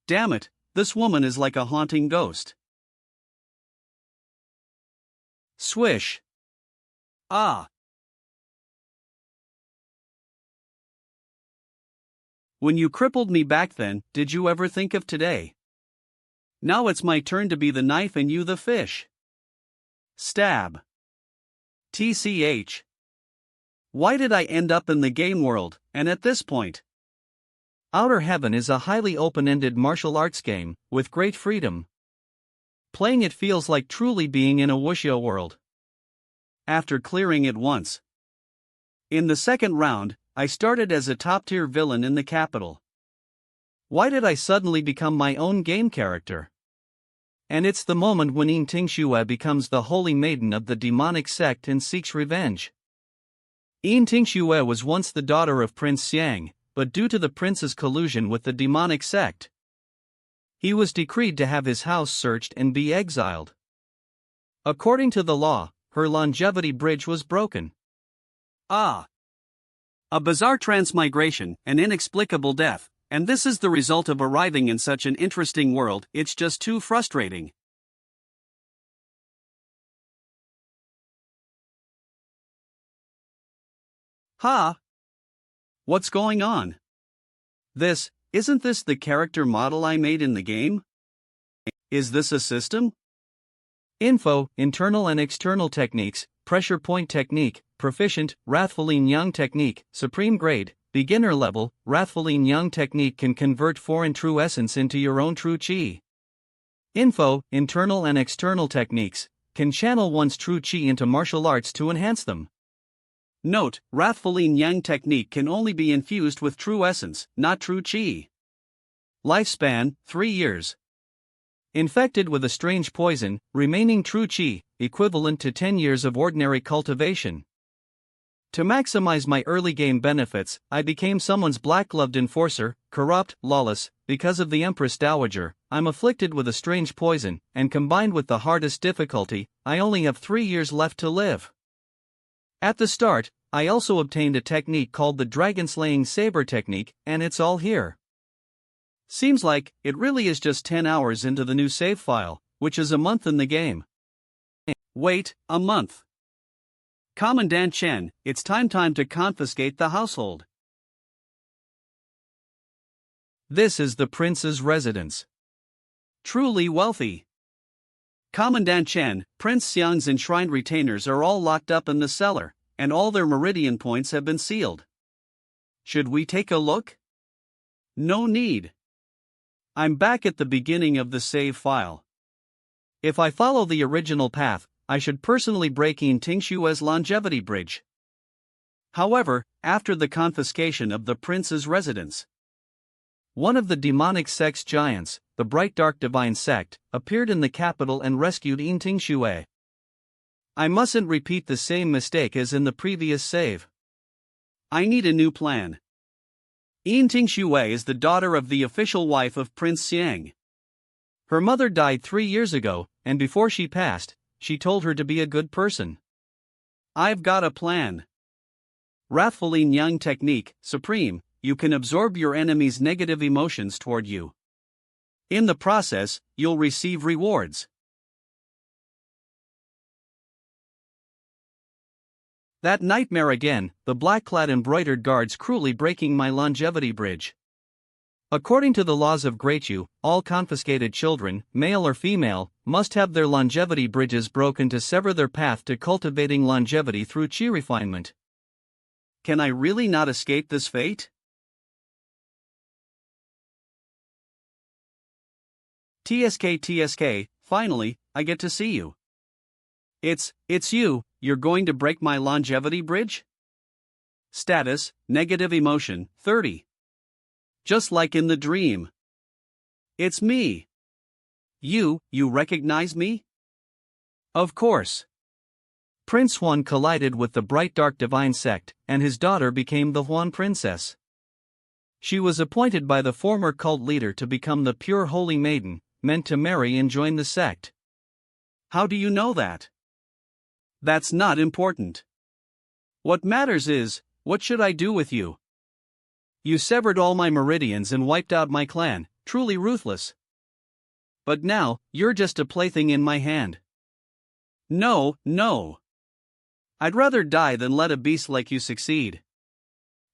Damn it, this woman is like a haunting ghost. Swish. Ah. When you crippled me back then, did you ever think of today? Now it's my turn to be the knife and you the fish. Stab. TCH. Why did I end up in the game world, and at this point? Outer Heaven is a highly open-ended martial arts game, with great freedom. Playing it feels like truly being in a wuxia world. After clearing it once. In the second round, I started as a top-tier villain in the capital. Why did I suddenly become my own game character? And it's the moment when Yin Tingxue becomes the holy maiden of the demonic sect and seeks revenge. Yin Tingxue was once the daughter of Prince Xiang, but due to the prince's collusion with the demonic sect, he was decreed to have his house searched and be exiled. According to the law, her longevity bridge was broken. Ah! A bizarre transmigration, an inexplicable death, and this is the result of arriving in such an interesting world. It's just too frustrating. Ha! What's going on? Isn't this the character model I made in the game? Is this a system? Info, internal and external techniques, pressure point technique, proficient, Wrathful Yin Yang technique, supreme grade, beginner level, Wrathful Yin Yang technique can convert foreign true essence into your own true chi. Info, internal and external techniques, can channel one's true chi into martial arts to enhance them. Note, Wrathful Yin Yang technique can only be infused with true essence, not true chi. Lifespan, 3 years. Infected with a strange poison, remaining true chi, equivalent to 10 years of ordinary cultivation. To maximize my early game benefits, I became someone's black-gloved enforcer, corrupt, lawless. Because of the Empress Dowager, I'm afflicted with a strange poison, and combined with the hardest difficulty, I only have 3 years left to live. At the start, I also obtained a technique called the Dragon-Slaying Saber technique, and it's all here. Seems like it really is just 10 hours into the new save file, which is a month in the game. Wait, a month. Commandant Chen, it's time to confiscate the household. This is the prince's residence. Truly wealthy. Commandant Chen, Prince Xiang's enshrined retainers are all locked up in the cellar, and all their meridian points have been sealed. Should we take a look? No need. I'm back at the beginning of the save file. If I follow the original path, I should personally break Yin Tingxue's longevity bridge. However, after the confiscation of the prince's residence, one of the demonic sect's giants, the Bright Dark Divine Sect, appeared in the capital and rescued Yin Tingxue. I mustn't repeat the same mistake as in the previous save. I need a new plan. Yin Tingxue is the daughter of the official wife of Prince Xiang. Her mother died 3 years ago, and before she passed, she told her to be a good person. I've got a plan. Wrathful Yin Yang technique, supreme, you can absorb your enemy's negative emotions toward you. In the process, you'll receive rewards. That nightmare again, the black-clad embroidered guards cruelly breaking my longevity bridge. According to the laws of Greatyu, all confiscated children, male or female, must have their longevity bridges broken to sever their path to cultivating longevity through chi refinement. Can I really not escape this fate? TSK, finally, I get to see you. It's you, you're going to break my longevity bridge? Status, negative emotion, 30. Just like in the dream. It's me. You recognize me? Of course. Prince Huan collided with the Bright Dark Divine Sect, and his daughter became the Huan Princess. She was appointed by the former cult leader to become the pure holy maiden, meant to marry and join the sect. How do you know that? That's not important. What matters is, what should I do with you? You severed all my meridians and wiped out my clan, truly ruthless. But now, you're just a plaything in my hand. No, no. I'd rather die than let a beast like you succeed.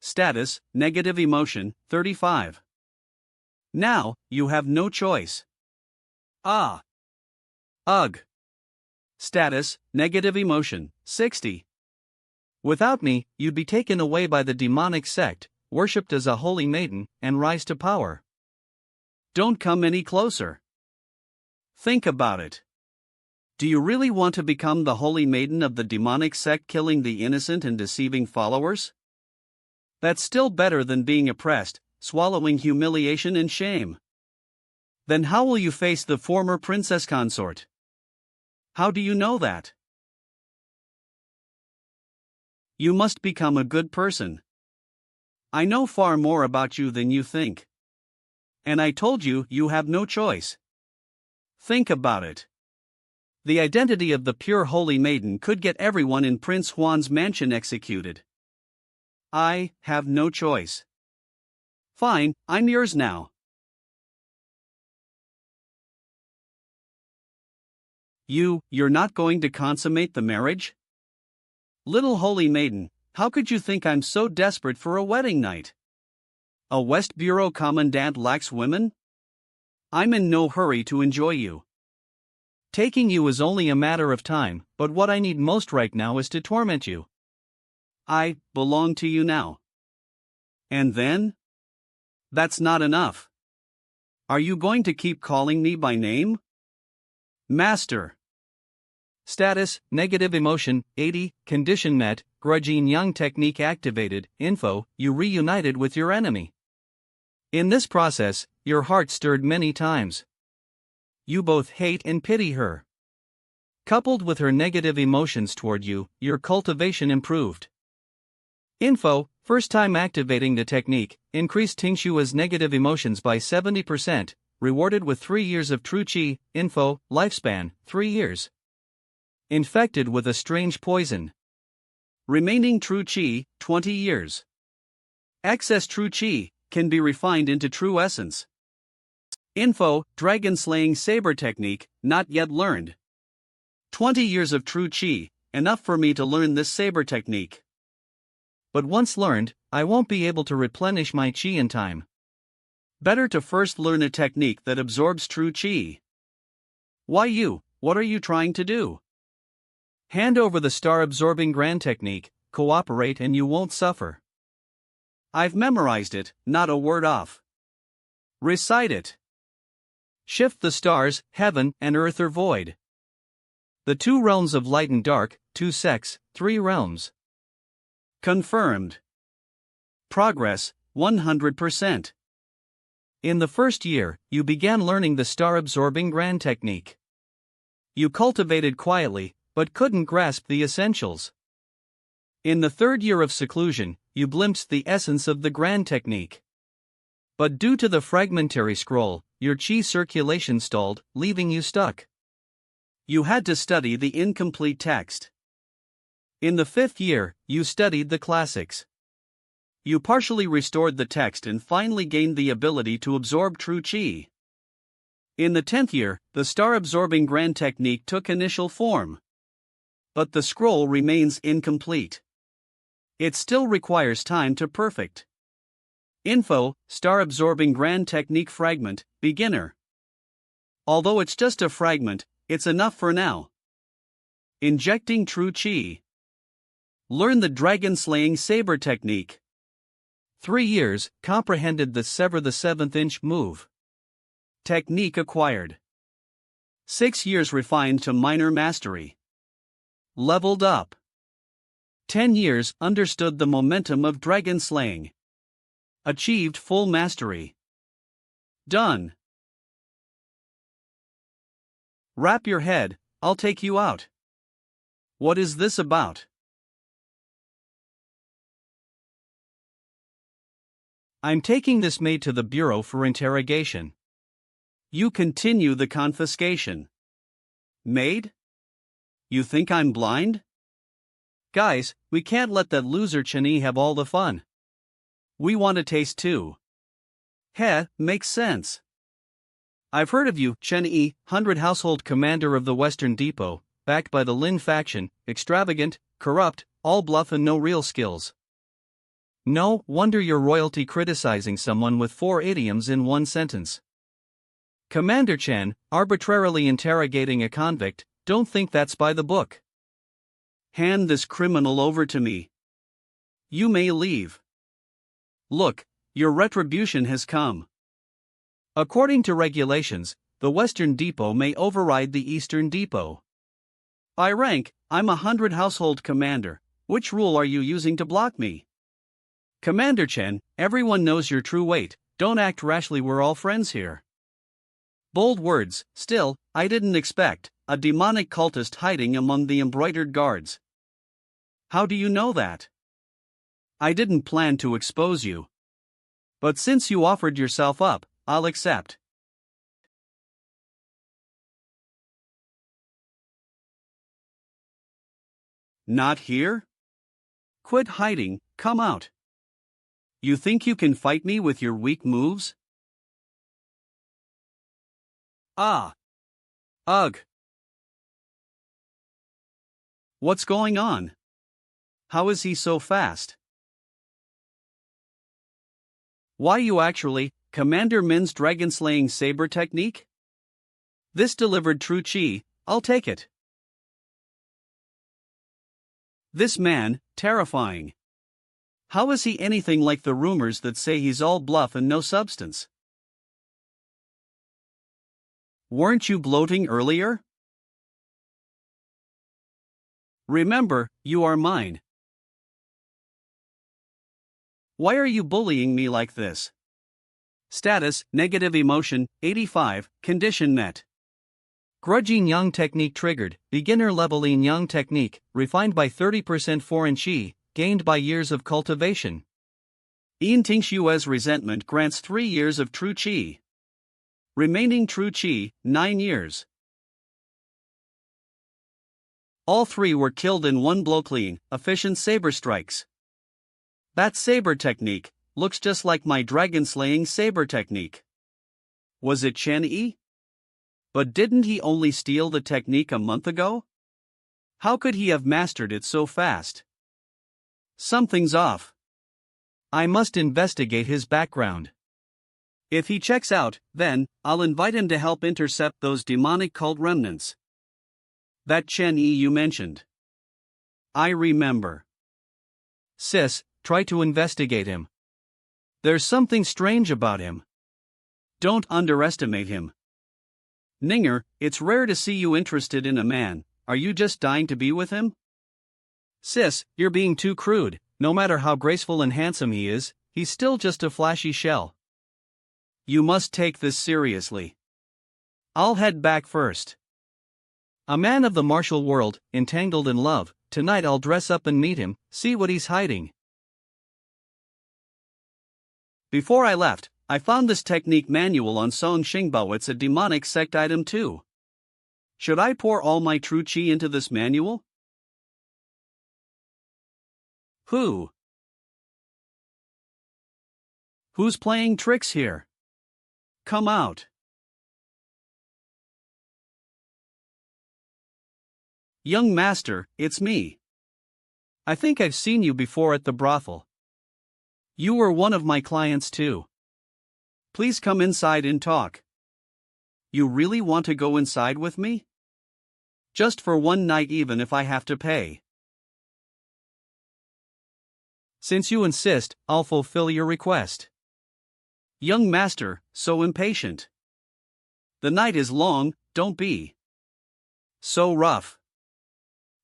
Status, negative emotion, 35. Now, you have no choice. Ah. Ugh. Status, negative emotion, 60. Without me, you'd be taken away by the demonic sect, worshipped as a holy maiden, and rise to power. Don't come any closer. Think about it. Do you really want to become the holy maiden of the demonic sect, killing the innocent and deceiving followers? That's still better than being oppressed, swallowing humiliation and shame. Then how will you face the former princess consort? How do you know that? You must become a good person. I know far more about you than you think. And I told you, you have no choice. Think about it. The identity of the pure holy maiden could get everyone in Prince Huan's mansion executed. I have no choice. Fine, I'm yours now. You're not going to consummate the marriage? Little holy maiden, how could you think I'm so desperate for a wedding night? A West Bureau commandant lacks women? I'm in no hurry to enjoy you. Taking you is only a matter of time, but what I need most right now is to torment you. I belong to you now. And then? That's not enough. Are you going to keep calling me by name? Master. Status, negative emotion, 80, condition met, grudging young technique activated, info, you reunited with your enemy. In this process, your heart stirred many times. You both hate and pity her. Coupled with her negative emotions toward you, your cultivation improved. Info, first time activating the technique, increased Tingshua's negative emotions by 70%, rewarded with 3 years of true qi, info, lifespan, 3 years. Infected with a strange poison. Remaining true qi, 20 years. Excess true qi can be refined into true essence. Info, dragon slaying saber technique, not yet learned. 20 years of true qi, enough for me to learn this saber technique. But once learned, I won't be able to replenish my qi in time. Better to first learn a technique that absorbs true qi. Why you? What are you trying to do? Hand over the star-absorbing grand technique, cooperate and you won't suffer. I've memorized it, not a word off. Recite it. Shift the stars, heaven and earth or void. The 2 realms of light and dark, 2 sects, 3 realms. Confirmed. Progress, 100%. In the first year, you began learning the star-absorbing grand technique. You cultivated quietly, but couldn't grasp the essentials. In the 3rd year of seclusion, you glimpsed the essence of the grand technique. But due to the fragmentary scroll, your qi circulation stalled, leaving you stuck. You had to study the incomplete text. In the 5th year, you studied the classics. You partially restored the text and finally gained the ability to absorb true qi. In the 10th year, the star-absorbing grand technique took initial form. But the scroll remains incomplete. It still requires time to perfect. Info, star-absorbing grand technique fragment, beginner. Although it's just a fragment, it's enough for now. Injecting true qi. Learn the dragon-slaying saber technique. 3 years, comprehended the sever the 7th-inch move. Technique acquired. 6 years refined to minor mastery. Leveled up. 10 years understood the momentum of dragon slaying. Achieved full mastery. Done. Wrap your head, I'll take you out. What is this about? I'm taking this maid to the bureau for interrogation. You continue the confiscation. Maid? You think I'm blind? Guys, we can't let that loser Chani have all the fun. We want a taste too. Heh, makes sense. I've heard of you, Chen Yi, 100 household commander of the Western Depot, backed by the Lin faction, extravagant, corrupt, all bluff and no real skills. No wonder your royalty criticizing someone with 4 idioms in one sentence. Commander Chen, arbitrarily interrogating a convict, don't think that's by the book. Hand this criminal over to me. You may leave. Look, your retribution has come. According to regulations, the Western Depot may override the Eastern Depot. By rank, I'm 100 household commander. Which rule are you using to block me? Commander Chen, everyone knows your true weight, don't act rashly, we're all friends here. Bold words, still, I didn't expect a demonic cultist hiding among the embroidered guards. How do you know that? I didn't plan to expose you. But since you offered yourself up, I'll accept. Not here? Quit hiding, come out. You think you can fight me with your weak moves? Ah. Ugh. What's going on? How is he so fast? Why you actually, Commander Min's dragon-slaying saber technique? This delivered true chi, I'll take it. This man, terrifying. How is he anything like the rumors that say he's all bluff and no substance? Weren't you bloating earlier? Remember, you are mine. Why are you bullying me like this? Status, negative emotion, 85, condition met. Grudging Yang technique triggered, beginner level Yin Yang technique, refined by 30% foreign chi, gained by years of cultivation. Yin Tingshua's resentment grants 3 years of true chi. Remaining true chi, 9 years. All 3 were killed in one blow. Clean, efficient saber strikes. That saber technique looks just like my dragon-slaying saber technique. Was it Chen Yi? But didn't he only steal the technique a month ago? How could he have mastered it so fast? Something's off. I must investigate his background. If he checks out, then I'll invite him to help intercept those demonic cult remnants. That Chen Yi you mentioned. I remember. Sis, try to investigate him. There's something strange about him. Don't underestimate him. Ninger, it's rare to see you interested in a man. Are you just dying to be with him? Sis, you're being too crude. No matter how graceful and handsome he is, he's still just a flashy shell. You must take this seriously. I'll head back first. A man of the martial world, entangled in love. Tonight I'll dress up and meet him, see what he's hiding. Before I left, I found this technique manual on Song Xingbao. It's a demonic sect item too. Should I pour all my true chi into this manual? Who's playing tricks here? Come out. Young master, it's me. I think I've seen you before at the brothel. You were one of my clients too. Please come inside and talk. You really want to go inside with me? Just for one night, even if I have to pay. Since you insist, I'll fulfill your request. Young master, so impatient. The night is long, don't be so rough.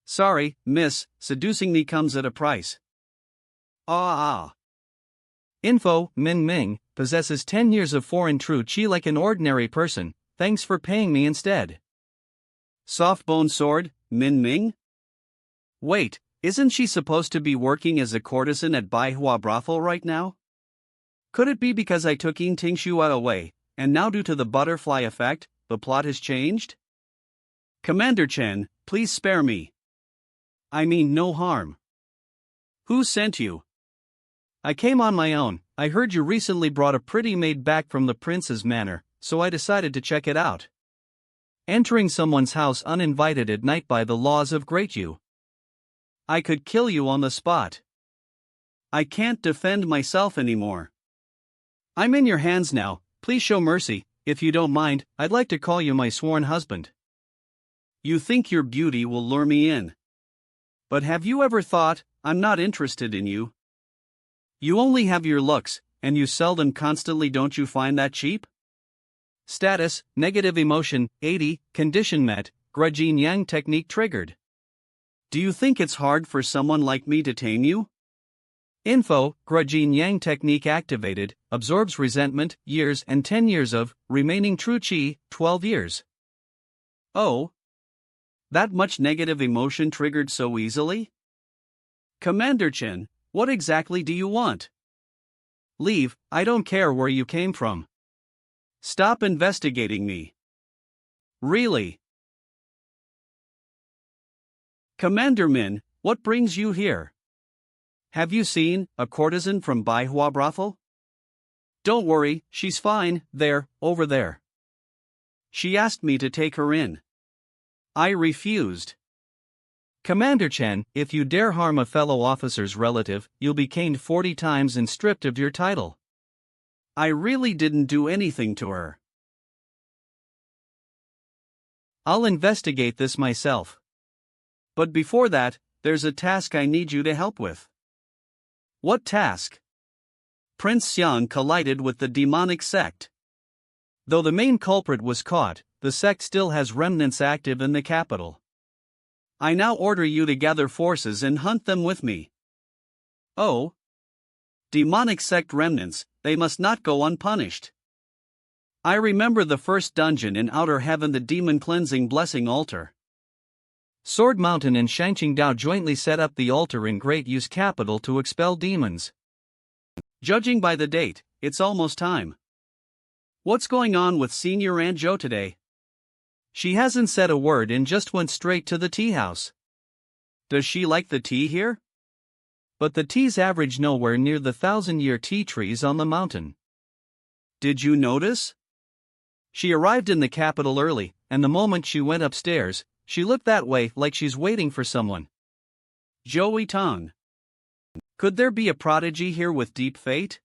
Sorry, miss, seducing me comes at a price. Info, Min Ming, possesses 10 years of foreign true chi like an ordinary person, thanks for paying me instead. Soft bone sword, Min Ming? Wait, isn't she supposed to be working as a courtesan at Baihua brothel right now? Could it be because I took Yin Tingxua away, and now due to the butterfly effect, the plot has changed? Commander Chen, please spare me. I mean no harm. Who sent you? I came on my own. I heard you recently brought a pretty maid back from the prince's manor, so I decided to check it out. Entering someone's house uninvited at night by the laws of Great You. I could kill you on the spot. I can't defend myself anymore. I'm in your hands now, please show mercy. If you don't mind, I'd like to call you my sworn husband. You think your beauty will lure me in. But have you ever thought, I'm not interested in you? You only have your looks, and you seldom constantly, don't you find that cheap? Status, negative emotion, 80, condition met, grudging yang technique triggered. Do you think it's hard for someone like me to tame you? Info, grudging yang technique activated, absorbs resentment, years and 10 years of, remaining true chi, 12 years. Oh. That much negative emotion triggered so easily? Commander Chen, what exactly do you want? Leave, I don't care where you came from. Stop investigating me. Really? Commander Min, what brings you here? Have you seen a courtesan from Manhwa brothel? Don't worry, she's fine, there, over there. She asked me to take her in. I refused. Commander Chen, if you dare harm a fellow officer's relative, you'll be caned 40 times and stripped of your title. I really didn't do anything to her. I'll investigate this myself. But before that, there's a task I need you to help with. What task? Prince Xiang collided with the demonic sect. Though the main culprit was caught, the sect still has remnants active in the capital. I now order you to gather forces and hunt them with me. Oh? Demonic sect remnants, they must not go unpunished. I remember the first dungeon in Outer Heaven, the Demon Cleansing Blessing Altar. Sword Mountain and Shangqingdao jointly set up the altar in Great Yu's capital to expel demons. Judging by the date, it's almost time. What's going on with Senior Aunt Jo today? She hasn't said a word and just went straight to the tea house. Does she like the tea here? But the tea's average nowhere near the 1,000-year tea trees on the mountain. Did you notice? She arrived in the capital early, and the moment she went upstairs, she looked that way like she's waiting for someone. Joey Tong. Could there be a prodigy here with deep fate?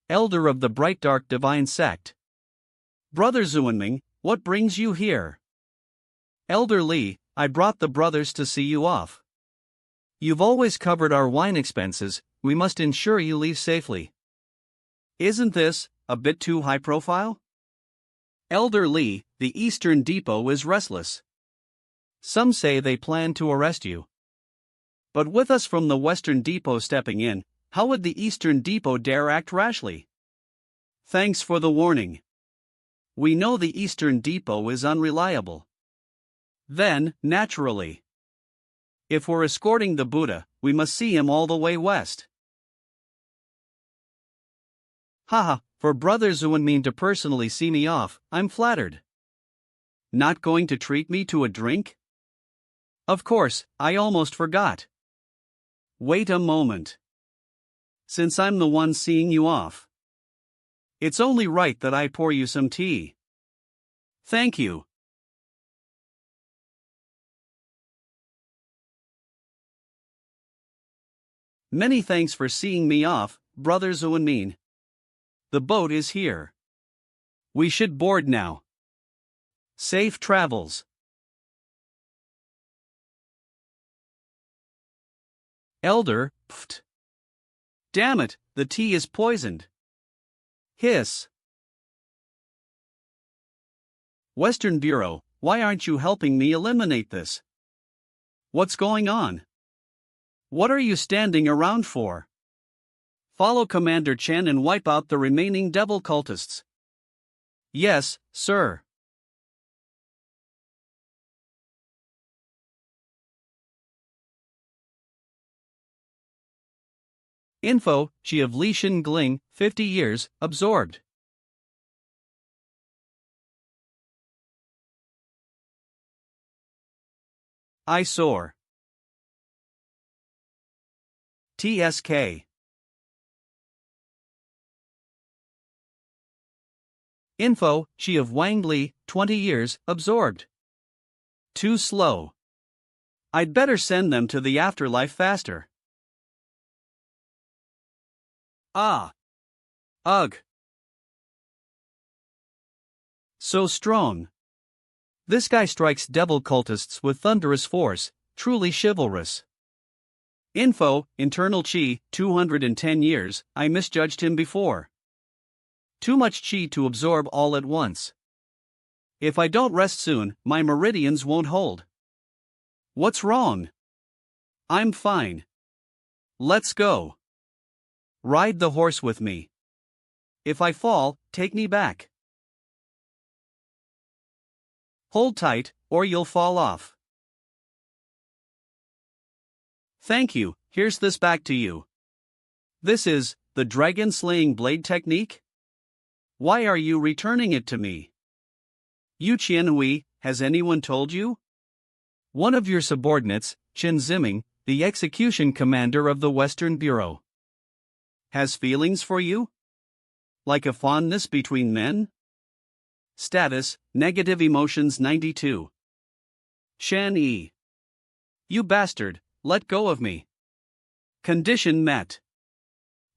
Elder of the Bright Dark Divine Sect. Brother Zuanming, what brings you here? Elder Li, I brought the brothers to see you off. You've always covered our wine expenses, we must ensure you leave safely. Isn't this a bit too high profile? Elder Li, the Eastern Depot is restless. Some say they plan to arrest you. But with us from the Western Depot stepping in, how would the Eastern Depot dare act rashly? Thanks for the warning. We know the Eastern Depot is unreliable. Then, naturally, if we're escorting the Buddha, we must see him all the way west. Haha, for Brother Zuanmin to personally see me off, I'm flattered. Not going to treat me to a drink? Of course, I almost forgot. Wait a moment. Since I'm the one seeing you off, it's only right that I pour you some tea. Thank you. Many thanks for seeing me off, Brother Zuanmin. The boat is here. We should board now. Safe travels. Elder, pft. Damn it, the tea is poisoned. Hiss. Western Bureau, why aren't you helping me eliminate this? What's going on? What are you standing around for? Follow Commander Chen and wipe out the remaining devil cultists. Yes, sir. Info, Chi of Li Shin Gling, 50 years, absorbed. I soar. TSK. Info, Chi of Wang Li, 20 years, absorbed. Too slow. I'd better send them to the afterlife faster. Ah. Ugh. So strong. This guy strikes devil cultists with thunderous force, truly chivalrous. Info, internal chi, 210 years, I misjudged him before. Too much chi to absorb all at once. If I don't rest soon, my meridians won't hold. What's wrong? I'm fine. Let's go. Ride the horse with me. If I fall, take me back. Hold tight, or you'll fall off. Thank you, here's this back to you. This is the dragon slaying blade technique? Why are you returning it to me? Yu Qianhui, has anyone told you? One of your subordinates, Qin Ziming, the execution commander of the Western Bureau, has feelings for you? Like a fondness between men? Status, negative emotions 92. Shan Yi. You bastard, let go of me. Condition met.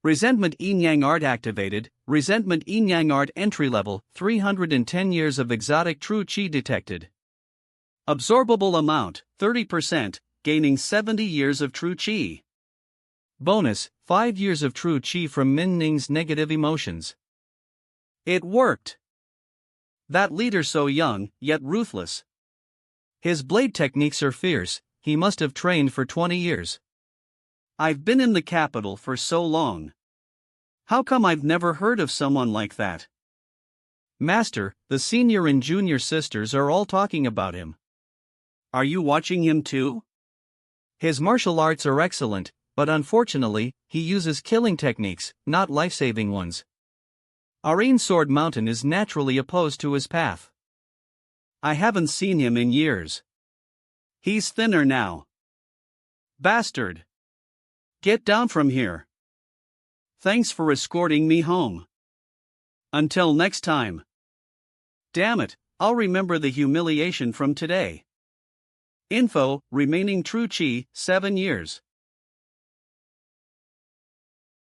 Resentment Yin Yang Art activated, Resentment Yin Yang Art entry level, 310 years of exotic true chi detected. Absorbable amount, 30%, gaining 70 years of true chi. Bonus, 5 years of true chi from Min Ning's negative emotions. It worked. That leader so young, yet ruthless. His blade techniques are fierce, he must have trained for 20 years. I've been in the capital for so long. How come I've never heard of someone like that? Master, the senior and junior sisters are all talking about him. Are you watching him too? His martial arts are excellent, but unfortunately, he uses killing techniques, not life-saving ones. Arene Sword Mountain is naturally opposed to his path. I haven't seen him in years. He's thinner now. Bastard. Get down from here. Thanks for escorting me home. Until next time. Damn it, I'll remember the humiliation from today. Info, remaining true chi, 7 years.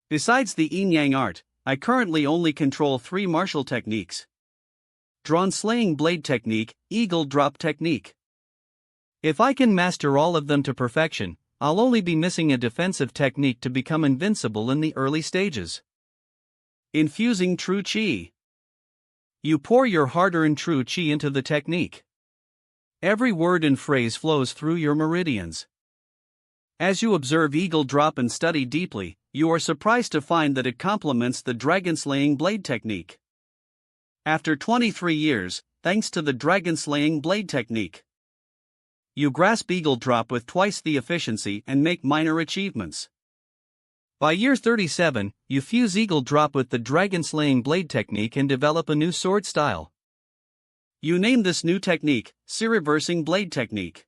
Besides the Yin Yang art, I currently only control 3 martial techniques. Drawn slaying blade technique, eagle drop technique. If I can master all of them to perfection, I'll only be missing a defensive technique to become invincible in the early stages. Infusing true chi. You pour your hard-earned true chi into the technique. Every word and phrase flows through your meridians. As you observe eagle drop and study deeply, you are surprised to find that it complements the dragon-slaying blade technique. After 23 years, thanks to the dragon-slaying blade technique, you grasp eagle drop with twice the efficiency and make minor achievements. By year 37, you fuse eagle drop with the dragon-slaying blade technique and develop a new sword style. You name this new technique, reversing blade technique.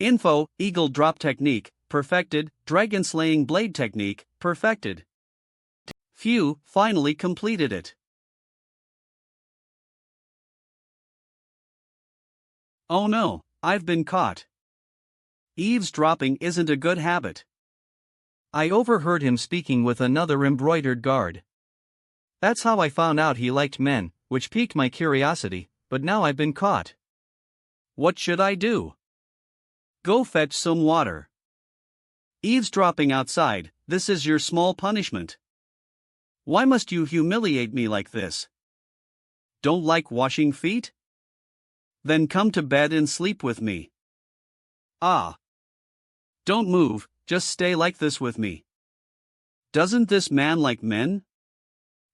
Info, eagle drop technique, perfected, dragon-slaying blade technique, perfected. Few, finally completed it. Oh no, I've been caught. Eavesdropping isn't a good habit. I overheard him speaking with another embroidered guard. That's how I found out he liked men, which piqued my curiosity, but now I've been caught. What should I do? Go fetch some water. Eavesdropping outside, this is your small punishment. Why must you humiliate me like this? Don't like washing feet? Then come to bed and sleep with me. Ah. Don't move, just stay like this with me. Doesn't this man like men?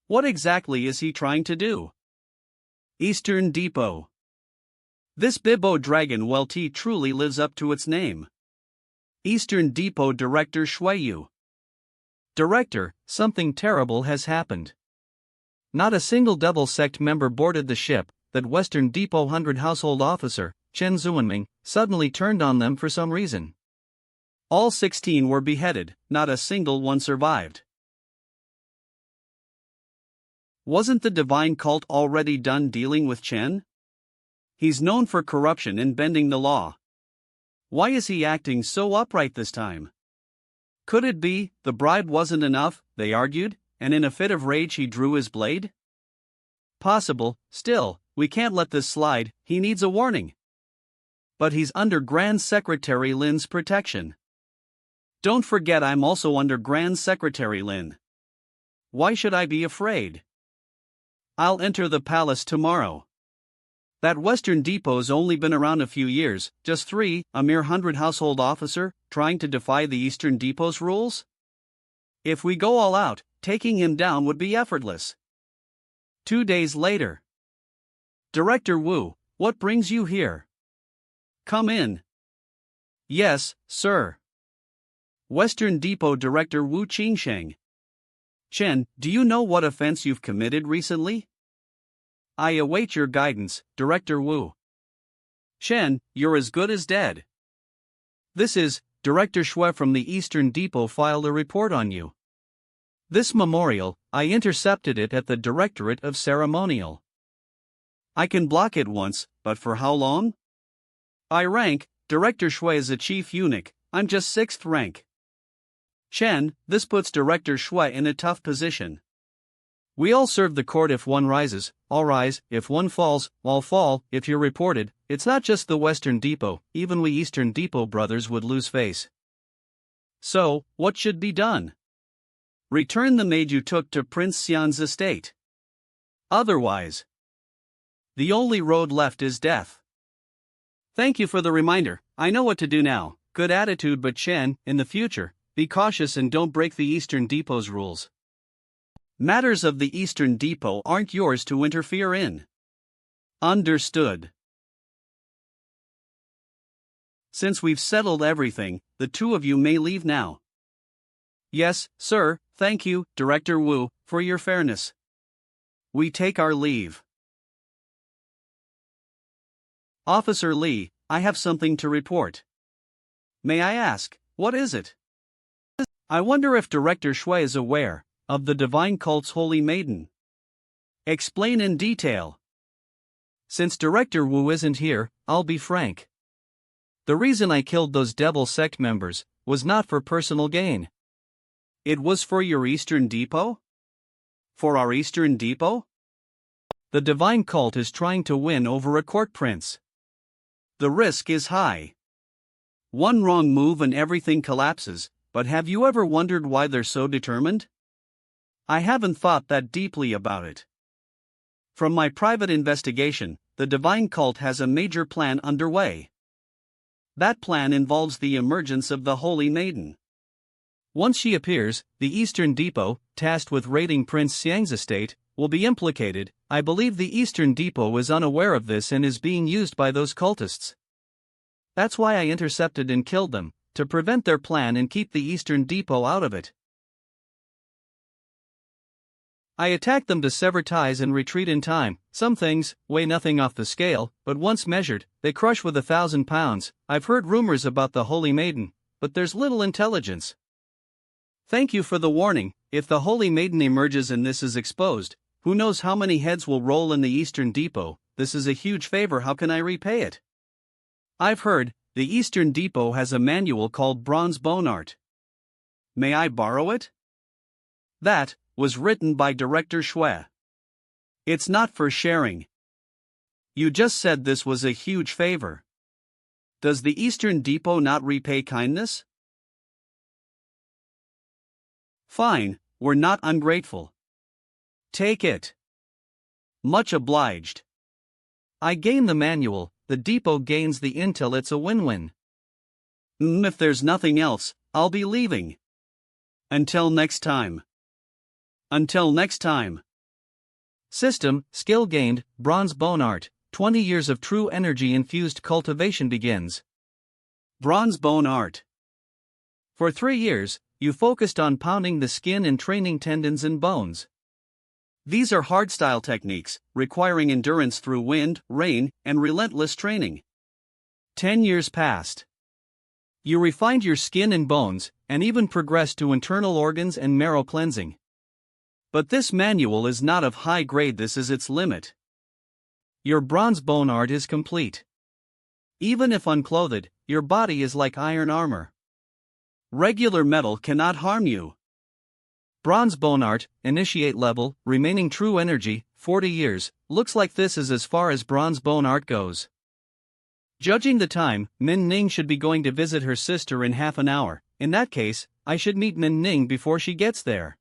What exactly is he trying to do? Eastern Depot. This Bibbo Dragon Welty truly lives up to its name. Eastern Depot Director Shuiyu. Director, something terrible has happened. Not a single devil sect member boarded the ship. That Western Depot 100 household officer, Chen Zuanming, suddenly turned on them for some reason. All 16 were beheaded, not a single one survived. Wasn't the divine cult already done dealing with Chen? He's known for corruption and bending the law. Why is he acting so upright this time? Could it be the bribe wasn't enough, they argued, and in a fit of rage he drew his blade? Possible, still, we can't let this slide, he needs a warning. But he's under Grand Secretary Lin's protection. Don't forget I'm also under Grand Secretary Lin. Why should I be afraid? I'll enter the palace tomorrow. That Western Depot's only been around a few years, just 3, a mere 100 household officer, trying to defy the Eastern Depot's rules? If we go all out, taking him down would be effortless. 2 days later. Director Wu, what brings you here? Come in. Yes, sir. Western Depot Director Wu Qingsheng. Chen, do you know what offense you've committed recently? I await your guidance, Director Wu. Chen, you're as good as dead. This is, Director Shui from the Eastern Depot filed a report on you. This memorial, I intercepted it at the Directorate of Ceremonial. I can block it once, but for how long? I rank, Director Shui is a chief eunuch, I'm just 6th rank. Chen, this puts Director Shui in a tough position. We all serve the court. If one rises, all rise, if one falls, all fall. If you're reported, it's not just the Western Depot, even we Eastern Depot brothers would lose face. So, what should be done? Return the maid you took to Prince Xian's estate. Otherwise, the only road left is death. Thank you for the reminder, I know what to do now. Good attitude, but Chen, in the future, be cautious and don't break the Eastern Depot's rules. Matters of the Eastern Depot aren't yours to interfere in. Understood. Since we've settled everything, the two of you may leave now. Yes, sir, thank you, Director Wu, for your fairness. We take our leave. Officer Li, I have something to report. May I ask, what is it? I wonder if Director Shui is aware of the divine cult's holy maiden. Explain in detail. Since Director Wu isn't here, I'll be frank. The reason I killed those devil sect members was not for personal gain. It was for your Eastern Depot? For our Eastern Depot? The divine cult is trying to win over a court prince. The risk is high. One wrong move and everything collapses, but have you ever wondered why they're so determined? I haven't thought that deeply about it. From my private investigation, the divine cult has a major plan underway. That plan involves the emergence of the Holy Maiden. Once she appears, the Eastern Depot, tasked with raiding Prince Xiang's estate, will be implicated. I believe the Eastern Depot is unaware of this and is being used by those cultists. That's why I intercepted and killed them, to prevent their plan and keep the Eastern Depot out of it. I attacked them to sever ties and retreat in time. Some things weigh nothing off the scale, but once measured, they crush with 1,000 pounds. I've heard rumors about the Holy Maiden, but there's little intelligence. Thank you for the warning. If the Holy Maiden emerges and this is exposed, who knows how many heads will roll in the Eastern Depot. This is a huge favor. How can I repay it? I've heard the Eastern Depot has a manual called Bronze Bone Art. May I borrow it? That was written by Director Shui. It's not for sharing. You just said this was a huge favor. Does the Eastern Depot not repay kindness? Fine, we're not ungrateful. Take it. Much obliged. I gain the manual, the depot gains the intel. It's a win-win. If there's nothing else, I'll be leaving. Until next time. Until next time. System, skill gained, Bronze Bone Art, 20 years of true energy-infused cultivation begins. Bronze Bone Art. For 3 years, you focused on pounding the skin and training tendons and bones. These are hardstyle techniques, requiring endurance through wind, rain, and relentless training. 10 years passed. You refined your skin and bones, and even progressed to internal organs and marrow cleansing. But this manual is not of high grade, this is its limit. Your bronze bone art is complete. Even if unclothed, your body is like iron armor. Regular metal cannot harm you. Bronze bone art, initiate level, remaining true energy, 40 years, looks like this is as far as bronze bone art goes. Judging the time, Min Ning should be going to visit her sister in half an hour. In that case, I should meet Min Ning before she gets there.